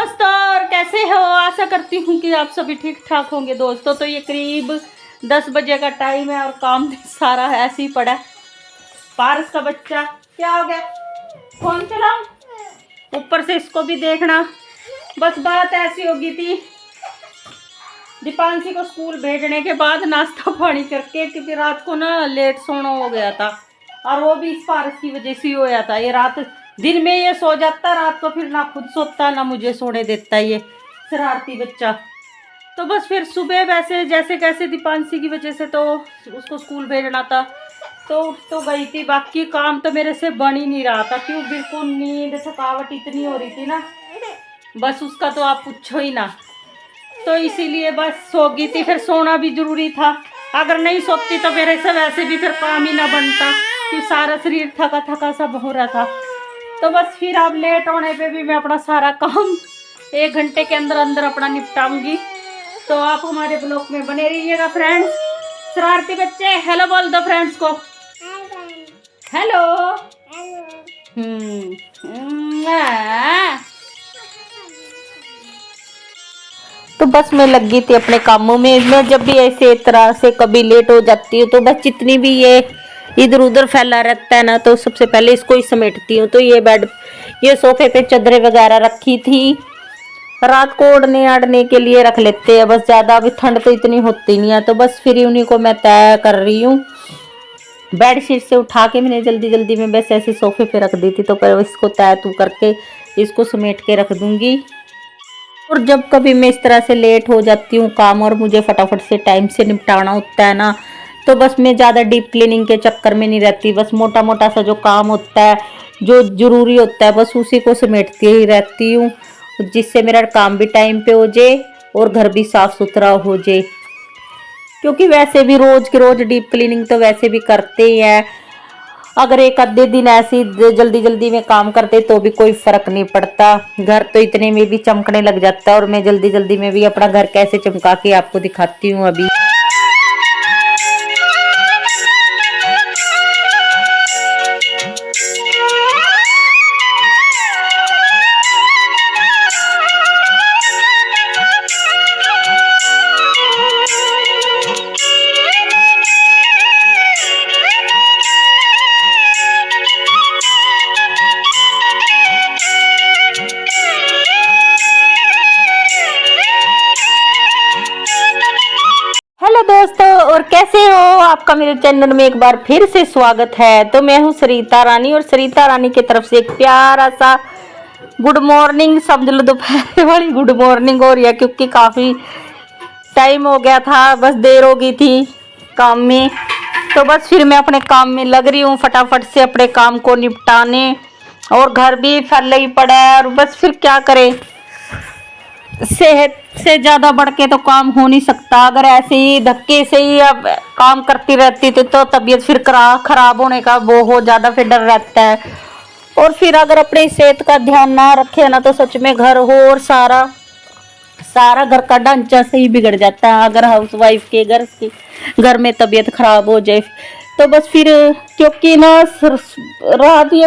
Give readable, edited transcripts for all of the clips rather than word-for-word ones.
दोस्तों, और कैसे हो? आशा करती हूँ कि आप सभी ठीक ठाक होंगे। दोस्तों तो ये करीब 10 बजे का टाइम है और काम सारा ऐसे ही पड़ा है। पारस का बच्चा क्या हो गया? फोन चलाओ, ऊपर से इसको भी देखना। बस बात ऐसी होगी थी, दीपांशी को स्कूल भेजने के बाद नाश्ता पानी करके, क्योंकि रात को ना लेट सोना हो गया था और वो भी इस पारस की वजह से ही होया था। ये रात दिन में ये सो जाता, रात को फिर ना खुद सोता ना मुझे सोने देता ये शरारती बच्चा। तो बस फिर सुबह वैसे जैसे कैसे दीपांशी की वजह से तो उसको स्कूल भेजना था, तो उठ तो गई थी। बाकी काम तो मेरे से बन ही नहीं रहा था, क्यों बिल्कुल नींद थकावट इतनी हो रही थी ना, बस उसका तो आप पूछो ही ना। तो इसीलिए बस सो गई थी। फिर सोना भी जरूरी था, अगर नहीं सोती तो मेरे से वैसे भी फिर काम ही ना बनता, क्योंकि सारा शरीर थका थका सब हो रहा था। तो बस फिर अब लेट होने पे भी मैं अपना सारा काम 1 घंटे के अंदर अंदर अपना निपटाऊंगी। तो आप हमारे ब्लॉग में बने रहिएगा फ्रेंड्स। शरारती बच्चे हेलो बोल दो फ्रेंड्स को। हेलो। तो बस मैं लग गई थी अपने कामों में। मैं जब भी ऐसे तरह से कभी लेट हो जाती हूँ तो बस जितनी भी ये इधर उधर फैला रहता है ना, तो सबसे पहले इसको ही समेटती हूँ। तो ये सोफे पे चादरें वगैरह रखी थी, रात को ओढ़ने आड़ने के लिए रख लेते हैं। बस ज़्यादा अभी ठंड तो इतनी होती नहीं है, तो बस फिर उन्हीं को मैं तय कर रही हूँ। बेडशीट से उठा के मैंने जल्दी जल्दी में बस ऐसे सोफे पे रख दी थी, तो पर इसको तय तू करके इसको समेट के रख दूँगी। और जब कभी मैं इस तरह से लेट हो जाती हूँ काम और मुझे फटाफट से टाइम से निपटाना होता है ना, तो बस मैं ज़्यादा डीप क्लीनिंग के चक्कर में नहीं रहती। बस मोटा मोटा सा जो काम होता है, जो ज़रूरी होता है, बस उसी को समेटती ही रहती हूँ, जिससे मेरा काम भी टाइम पे हो जाए और घर भी साफ़ सुथरा हो जाए। क्योंकि वैसे भी रोज़ के रोज़ डीप क्लीनिंग तो वैसे भी करते ही हैं। अगर एक आधे दिन ऐसी जल्दी जल्दी में काम करते तो भी कोई फर्क नहीं पड़ता, घर तो इतने में भी चमकने लग जाता है। और मैं जल्दी जल्दी में भी अपना घर कैसे चमका के आपको दिखाती हूँ अभी। हेलो दोस्तों, और कैसे हो? आपका मेरे चैनल में एक बार फिर से स्वागत है। तो मैं हूँ सरिता रानी, और सरिता रानी की तरफ से एक प्यारा सा गुड मॉर्निंग, समझ लो दोपहर वाली गुड मॉर्निंग हो रही है, क्योंकि काफ़ी टाइम हो गया था, बस देर हो गई थी काम में। तो बस फिर मैं अपने काम में लग रही हूँ, फटाफट से अपने काम को निपटाने। और घर भी फैले ही पड़ा है, और बस फिर क्या करें, सेहत से ज़्यादा बढ़ के तो काम हो नहीं सकता। अगर ऐसे ही धक्के से ही अब काम करती रहती तो तबीयत फिर खराब होने का बहुत ज़्यादा फिर डर रहता है। और फिर अगर अपनी सेहत का ध्यान ना रखे ना, तो सच में घर हो और सारा घर का ढांचा से ही बिगड़ जाता है। अगर हाउसवाइफ के घर में तबीयत खराब हो जाए तो बस फिर, क्योंकि ना रात ये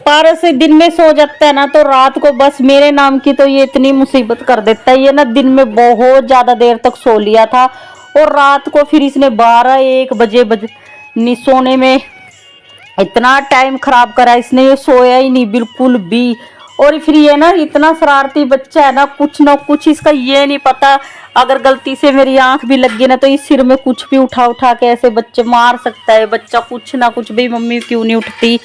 पारस दिन में सो जाता है ना, तो रात को बस मेरे नाम की तो ये इतनी मुसीबत कर देता है। ये ना दिन में बहुत ज़्यादा देर तक सो लिया था, और रात को फिर इसने 12-1 बजे सोने में इतना टाइम खराब करा इसने, ये सोया ही नहीं बिल्कुल भी। और फिर ये ना इतना शरारती बच्चा है ना कुछ इसका ये नहीं पता, अगर गलती से मेरी आंख भी लग गई ना, तो इस सिर में कुछ भी उठा उठा के ऐसे बच्चे मार सकता है बच्चा, कुछ ना कुछ भी। मम्मी क्यों नहीं उठती?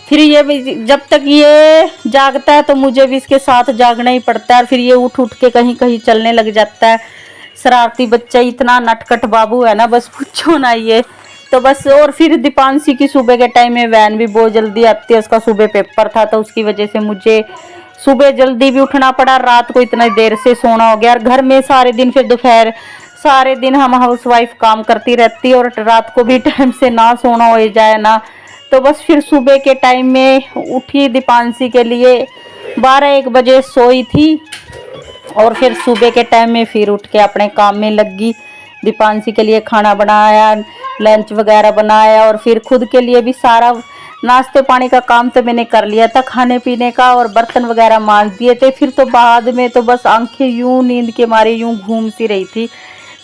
फिर ये जब तक ये जागता है तो मुझे भी इसके साथ जागना ही पड़ता है। फिर ये उठ उठ के कहीं कहीं चलने लग जाता है। शरारती बच्चा इतना नटखट बाबू है ना, बस पूछो ना ये। तो बस, और फिर दीपांशी की सुबह के टाइम में वैन भी बहुत जल्दी आती है, उसका सुबह पेपर था, तो उसकी वजह से मुझे सुबह जल्दी भी उठना पड़ा। रात को इतना देर से सोना हो गया, और घर में सारे दिन फिर दोपहर सारे दिन हम हाउसवाइफ काम करती रहती है, और रात को भी टाइम से ना सोना हो जाए ना, तो बस फिर सुबह के टाइम में उठी दीपांशी के लिए 12-1 बजे सोई थी, और फिर सुबह के टाइम में फिर उठ के अपने काम में लग गई। दीपांशी के लिए खाना बनाया, लंच वगैरह बनाया, और फिर खुद के लिए भी सारा नाश्ते पानी का काम तो मैंने कर लिया था, खाने पीने का और बर्तन वगैरह मांज दिए थे। फिर तो बाद में तो बस आंखें यूं नींद के मारे यूं घूम सी रही थी,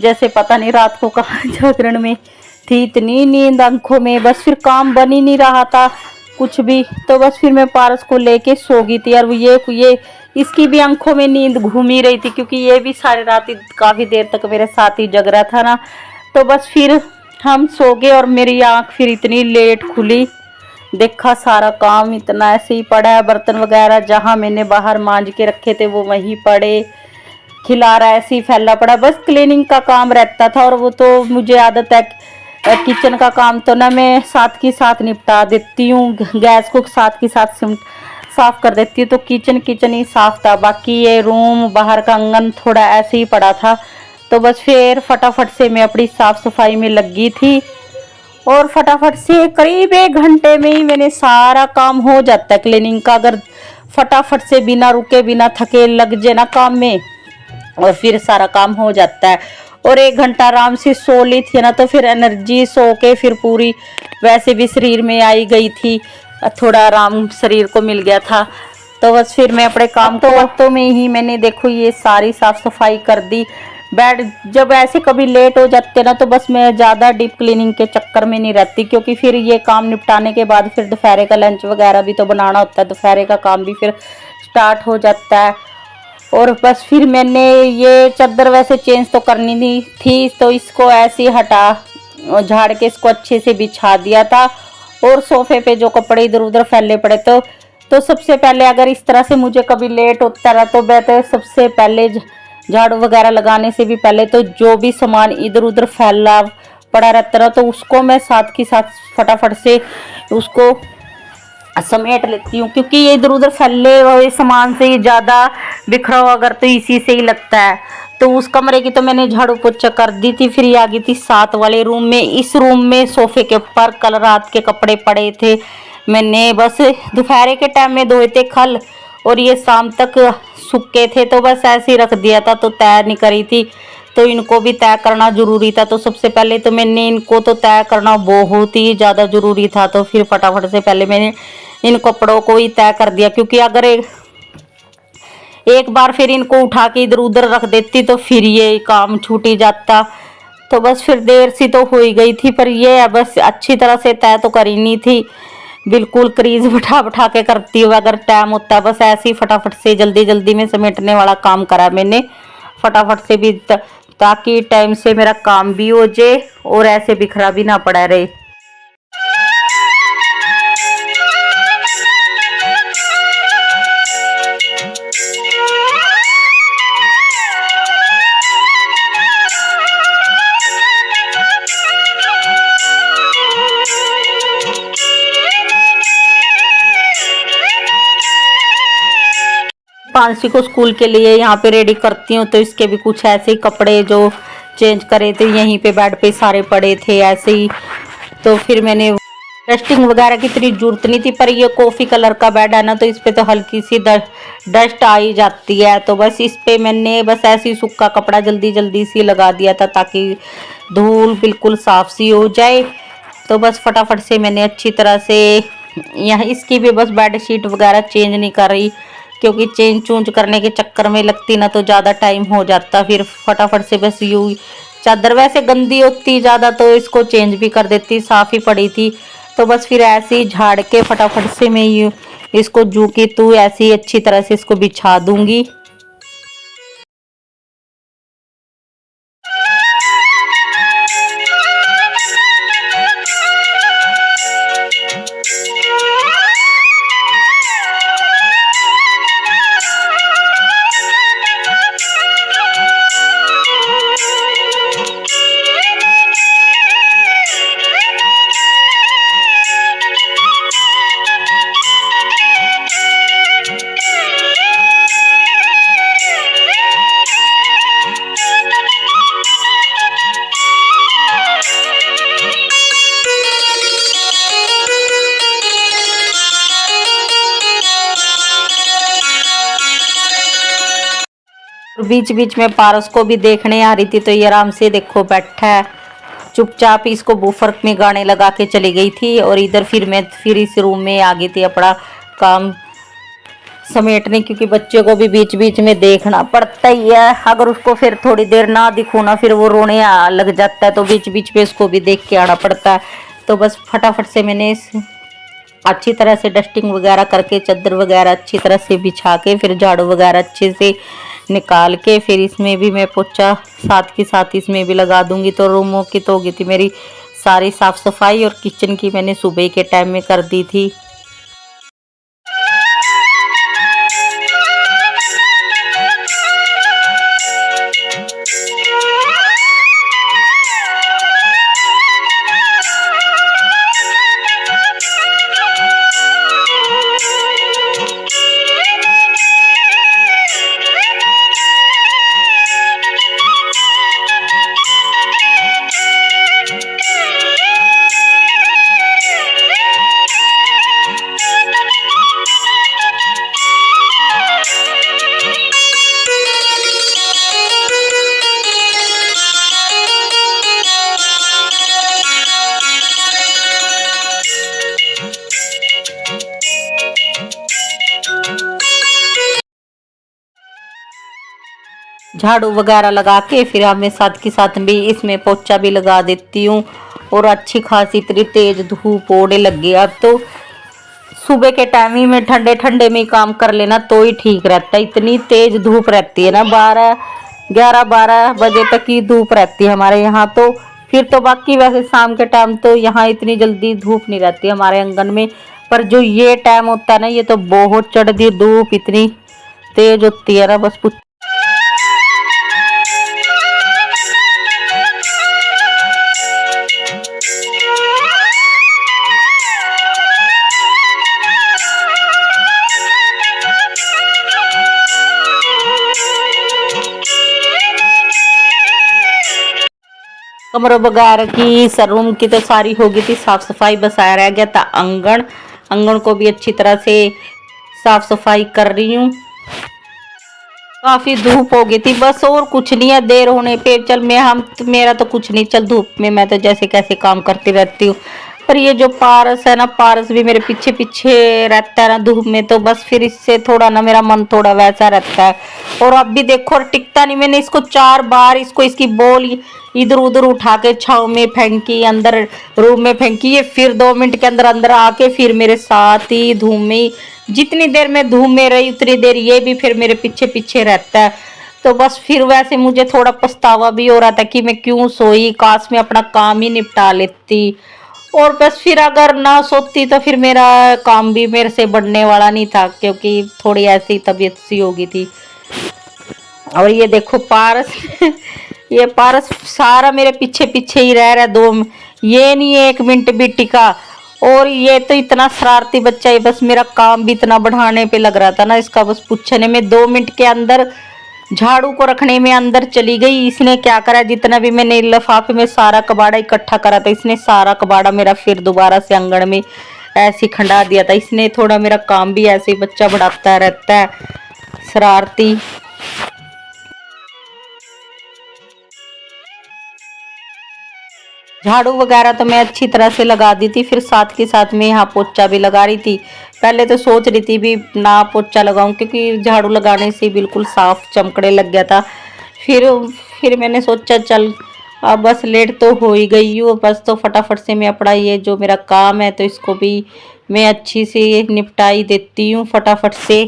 जैसे पता नहीं रात को कहाँ जागरण में थी, इतनी नींद आंखों में। बस फिर काम बन ही नहीं रहा था कुछ भी, तो बस फिर मैं पारस को लेके सो गई थी। और ये इसकी भी आंखों में नींद घूम ही रही थी, क्योंकि ये भी सारी रात काफ़ी देर तक मेरे साथ ही जग रहा था ना। तो बस फिर हम सो गए और मेरी आंख फिर इतनी लेट खुली, देखा सारा काम इतना ऐसे ही पड़ा है, बर्तन वगैरह जहाँ मैंने बाहर मांज के रखे थे वो वहीं पड़े, खिलारा ऐसे ही फैला पड़ा। बस क्लीनिंग का काम रहता था, और वो तो मुझे आदत है, किचन का काम तो ना मैं साथ की साथ निपटा देती हूँ, गैस को साथ की साथ साफ कर देती हूँ। तो किचन ही साफ था, बाकी ये रूम बाहर का आंगन थोड़ा ऐसे ही पड़ा था। तो बस फिर फटाफट से मैं अपनी साफ सफाई में लगी थी, और फटाफट से करीब 1 घंटे में ही मैंने सारा काम हो जाता है क्लीनिंग का, अगर फटाफट से बिना रुके बिना थके लग जाए ना काम में, और फिर सारा काम हो जाता है। और 1 घंटा आराम से सो ली थी ना, तो फिर एनर्जी सो के फिर पूरी वैसे भी शरीर में आई गई थी, थोड़ा आराम शरीर को मिल गया था। तो बस फिर मैं अपने काम तो वक्तों में ही मैंने देखो ये सारी साफ सफाई कर दी। बेड जब ऐसे कभी लेट हो जाते ना, तो बस मैं ज़्यादा डीप क्लीनिंग के चक्कर में नहीं रहती, क्योंकि फिर ये काम निपटाने के बाद फिर दोपहर का लंच वगैरह भी तो बनाना होता है, दोपहर का काम भी फिर स्टार्ट हो जाता है। और बस फिर मैंने ये चादर वैसे चेंज तो करनी नहीं थी, तो इसको ऐसे ही हटा झाड़ के इसको अच्छे से बिछा दिया था। और सोफे पे जो कपड़े इधर उधर फैले पड़े, तो सबसे पहले अगर इस तरह से मुझे कभी लेट होता रहा, तो मैं तो सबसे पहले झाड़ू वगैरह लगाने से भी पहले तो जो भी सामान इधर उधर फैला पड़ा रहता रहा, तो उसको मैं साथ की साथ फटाफट से उसको समेट लेती हूँ, क्योंकि ये इधर उधर फैले हुए सामान से ही ज़्यादा बिखरा हुआ अगर तो इसी से ही लगता है। तो उस कमरे की तो मैंने झाड़ू पोछा कर दी थी। फिर ये आ गई थी साथ वाले रूम में। इस रूम में सोफे के ऊपर कल रात के कपड़े पड़े थे, मैंने बस दोपहर के टाइम में धोए थे कल, और ये शाम तक सूखे थे, तो बस ऐसे ही रख दिया था, तो तय नहीं करी थी, तो इनको भी तय करना ज़रूरी था। तो सबसे पहले तो मैंने इनको तो तय करना बहुत ही ज़्यादा ज़रूरी था, तो फिर फटाफट से पहले मैंने इन कपड़ों को ही तय कर दिया, क्योंकि अगर एक बार फिर इनको उठा के इधर उधर रख देती तो फिर ये काम छूट ही जाता। तो बस फिर देर सी तो हो ही गई थी, पर ये बस अच्छी तरह से तय तो करी नहीं थी, बिल्कुल क्रीज बिठा बिठा के करती हूँ अगर टाइम होता है। बस ऐसे ही फटाफट से जल्दी जल्दी में समेटने वाला काम करा मैंने फटाफट से भी, ताकि टाइम से मेरा काम भी हो जाए और ऐसे बिखरा भी ना पड़ा रहे। 5सी को स्कूल के लिए यहाँ पे रेडी करती हूँ, तो इसके भी कुछ ऐसे ही कपड़े जो चेंज करे थे यहीं पे बेड पे सारे पड़े थे ऐसे ही। तो फिर मैंने डस्टिंग वगैरह की इतनी जरूरत नहीं थी, पर ये कॉफ़ी कलर का बेड है ना, तो इस पे तो हल्की सी डस्ट आ ही जाती है। तो बस इस पे मैंने बस ऐसे ही सूखा कपड़ा जल्दी जल्दी सी लगा दिया था, ताकि धूल बिल्कुल साफ सी हो जाए। तो बस फटाफट से मैंने अच्छी तरह से यहाँ इसकी भी बस बेड शीट वगैरह चेंज नहीं कर रही, क्योंकि चेंज चूंज करने के चक्कर में लगती ना तो ज़्यादा टाइम हो जाता। फिर फटाफट से बस यूँ चादर वैसे गंदी होती ज़्यादा, तो इसको चेंज भी कर देती, साफ़ ही पड़ी थी। तो बस फिर ऐसे ही झाड़ के फटाफट से मैं यूँ इसको जू की तू ऐसे ही अच्छी तरह से इसको बिछा दूंगी। बीच बीच में पारस को भी देखने आ रही थी, तो ये आराम से देखो बैठा है चुपचाप इसको बूफर में गाने लगा के चली गई थी। और इधर फिर इस रूम में आ गई थी अपना काम समेटने, क्योंकि बच्चे को भी बीच बीच में देखना पड़ता ही है। अगर उसको फिर थोड़ी देर ना दिखो ना, फिर वो रोने लग जाता है, तो बीच बीच में उसको भी देख के आना पड़ता है। तो बस फटाफट से मैंने अच्छी तरह से डस्टिंग वगैरह करके, चादर वगैरह अच्छी तरह से बिछा के, फिर झाड़ू वगैरह अच्छे से निकाल के, फिर इसमें भी मैं पोछा साथ के साथ इसमें भी लगा दूंगी। तो रूमों की तो हो गई थी मेरी सारी साफ सफाई, और किचन की मैंने सुबह के टाइम में कर दी थी। झाड़ू वगैरह लगा के फिर हमें साथ के साथ भी इसमें पोछा भी लगा देती हूँ। और अच्छी खासी इतनी तेज धूप होने लग गई अब तो। सुबह के टाइम ही में ठंडे ठंडे में काम कर लेना तो ही ठीक रहता है। इतनी तेज धूप रहती है ना, 11-12 बजे तक की धूप रहती है हमारे यहाँ तो। फिर तो बाकी वैसे शाम के टाइम तो यहाँ इतनी जल्दी धूप नहीं रहती हमारे आंगन में, पर जो ये टाइम होता है ना, ये तो बहुत चढ़ती धूप इतनी तेज होती है ना, बस कुछ। कमरों वगैरह की, रूम की तो सारी हो गई थी साफ सफाई, बस आया रह गया था आंगन को भी अच्छी तरह से साफ सफाई कर रही हूँ। काफी धूप हो गई थी बस, और कुछ नहीं है। देर होने पे चल मेरा तो कुछ नहीं, चल धूप में मैं तो जैसे कैसे काम करती रहती हूँ। पर ये जो पारस है ना, पारस भी मेरे पीछे पीछे रहता है ना धूप में, तो बस फिर इससे थोड़ा ना मेरा मन थोड़ा वैसा रहता है। और अब भी देखो टिकता नहीं, मैंने इसको 4 बार इसकी बॉल इधर उधर उठा के छाव में फेंकी, अंदर रूम में फेंकी, ये फिर 2 मिनट के अंदर अंदर आके फिर मेरे साथ ही धूम में, जितनी देर मैं धूम में रही उतनी देर ये भी फिर मेरे पीछे पीछे रहता है। तो बस फिर वैसे मुझे थोड़ा पछतावा भी हो रहा था कि मैं क्यों सोई, काश में अपना काम ही निपटा लेती। और बस फिर अगर ना सोती तो फिर मेरा काम भी मेरे से बढ़ने वाला नहीं था, क्योंकि थोड़ी ऐसी तबीयत सी हो गई थी। और ये देखो पारस ये पारस सारा मेरे पीछे पीछे ही रह रहा, ये नहीं 1 मिनट भी टिका। और ये तो इतना शरारती बच्चा है, बस मेरा काम भी इतना बढ़ाने पे लग रहा था ना इसका, बस पूछने में 2 मिनट के अंदर झाड़ू को रखने में अंदर चली गई। इसने क्या करा, जितना भी मैंने लिफाफे में सारा कबाड़ा इकट्ठा करा था, इसने सारा कबाड़ा मेरा फिर दोबारा से आंगन में ऐसे खंडा दिया था। इसने थोड़ा मेरा काम भी ऐसे ही बच्चा बढ़ाता रहता है, शरारती। झाड़ू वगैरह तो मैं अच्छी तरह से लगा दी थी, फिर साथ के साथ में यहाँ पोछा भी लगा रही थी। पहले तो सोच रही थी भी ना पोछा लगाऊं, क्योंकि झाड़ू लगाने से बिल्कुल साफ चमकने लग गया था। फिर मैंने सोचा चल अब बस लेट तो हो ही गई हूँ, बस तो फटाफट से मैं अपना ये जो मेरा काम है तो इसको भी मैं अच्छी से निपटा ही देती हूँ फटाफट से।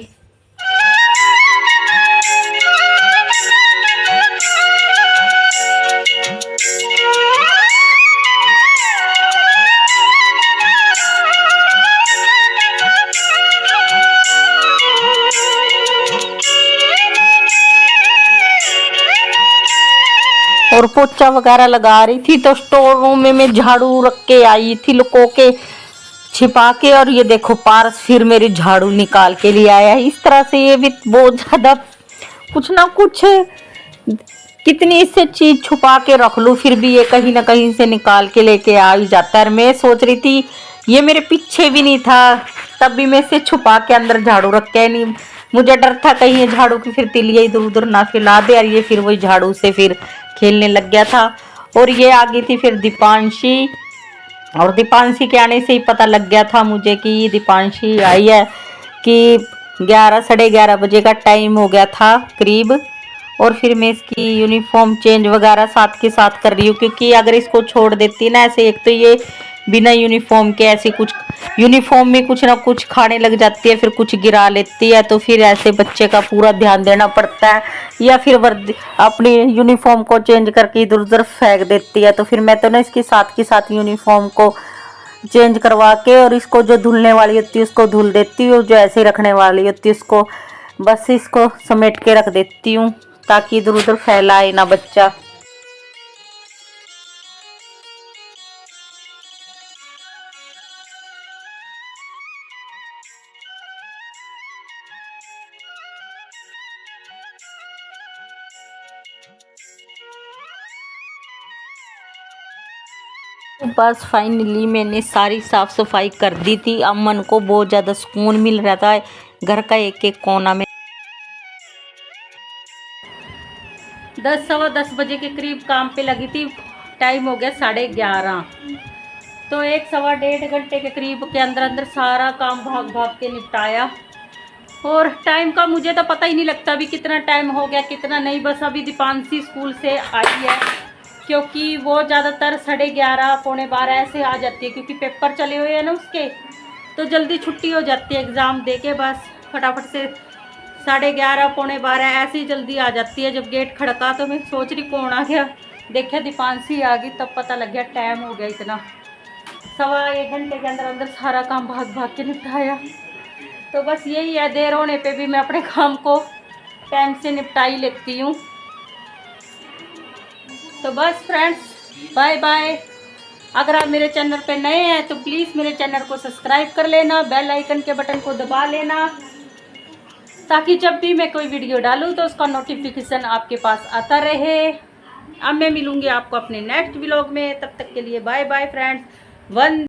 और पोछा वगैरह लगा रही थी तो स्टोर रूम में मैं झाड़ू रख के आई थी लुको के, छिपा के। और ये देखो पारस फिर मेरी झाड़ू निकाल के लिए आया है। इस तरह से ये भी बहुत ज्यादा कुछ ना कुछ, कितनी इससे चीज छुपा के रख लूं फिर भी ये कहीं ना कहीं से निकाल के लेके आ ही जाता है। मैं सोच रही थी ये मेरे पीछे भी नहीं था, तब भी मैं इसे छुपा के अंदर झाड़ू रख के नहीं, मुझे डर था कहीं ये झाड़ू की फिर तिलिया इधर उधर ना फैला दे, और ये फिर वही झाड़ू से फिर खेलने लग गया था। और ये आ गई थी फिर दीपांशी, और दीपांशी के आने से ही पता लग गया था मुझे कि दीपांशी आई है, कि 11 साढ़े 11 बजे का टाइम हो गया था करीब। और फिर मैं इसकी यूनिफॉर्म चेंज वगैरह साथ के साथ कर रही हूँ, क्योंकि अगर इसको छोड़ देती ना ऐसे, एक तो ये बिना यूनिफॉर्म के ऐसे कुछ यूनिफॉर्म में कुछ ना कुछ खाने लग जाती है, फिर कुछ गिरा लेती है, तो फिर ऐसे बच्चे का पूरा ध्यान देना पड़ता है। या फिर वर्दी अपनी यूनिफॉर्म को चेंज करके इधर उधर फेंक देती है, तो फिर मैं तो ना इसकी साथ के साथ यूनिफॉर्म को चेंज करवा के, और इसको जो धुलने वाली होती है उसको धुल देती हूँ, जो ऐसे रखने वाली होती है उसको बस इसको समेट के रख देती हूँ, ताकि इधर उधर फैलाए ना बच्चा। बस फाइनली मैंने सारी साफ सफाई कर दी थी। अब मन को बहुत ज़्यादा सुकून मिल रहा था घर का एक एक कोना में। 10 सवा 10 बजे के करीब काम पे लगी थी। टाइम हो गया 11:30। तो 1 सवा 1.5 घंटे के करीब के अंदर अंदर सारा काम भाग भाग के निपटाया। और टाइम का मुझे तो पता ही नहीं लगता अभी कितना टाइम हो गया कितना नहीं। बस अभी दीपांशी स्कूल से आई है, क्योंकि वो ज़्यादातर 11:30 पौने 12 ऐसे आ जाती है, क्योंकि पेपर चले हुए हैं ना उसके, तो जल्दी छुट्टी हो जाती है एग्ज़ाम दे के। बस फटाफट से 11:30 पौने 12 ऐसे ही जल्दी आ जाती है। जब गेट खड़का तो मैं सोच रही कौन आ गया, देखा दीपांशी आ गई, तब पता लग गया टाइम हो गया इतना। सवा 1 घंटे के अंदर अंदर सारा काम भाग भाग के निपटाया। तो बस यही है, देर होने पे भी मैं अपने काम को टाइम से निपटा ही लेती हूँ। तो बस फ्रेंड्स, बाय बाय। अगर आप मेरे चैनल पे नए हैं तो प्लीज़ मेरे चैनल को सब्सक्राइब कर लेना, बेल आइकन के बटन को दबा लेना, ताकि जब भी मैं कोई वीडियो डालूँ तो उसका नोटिफिकेशन आपके पास आता रहे। अब मैं मिलूँगी आपको अपने नेक्स्ट व्लॉग में, तब तक के लिए बाय बाय फ्रेंड्स।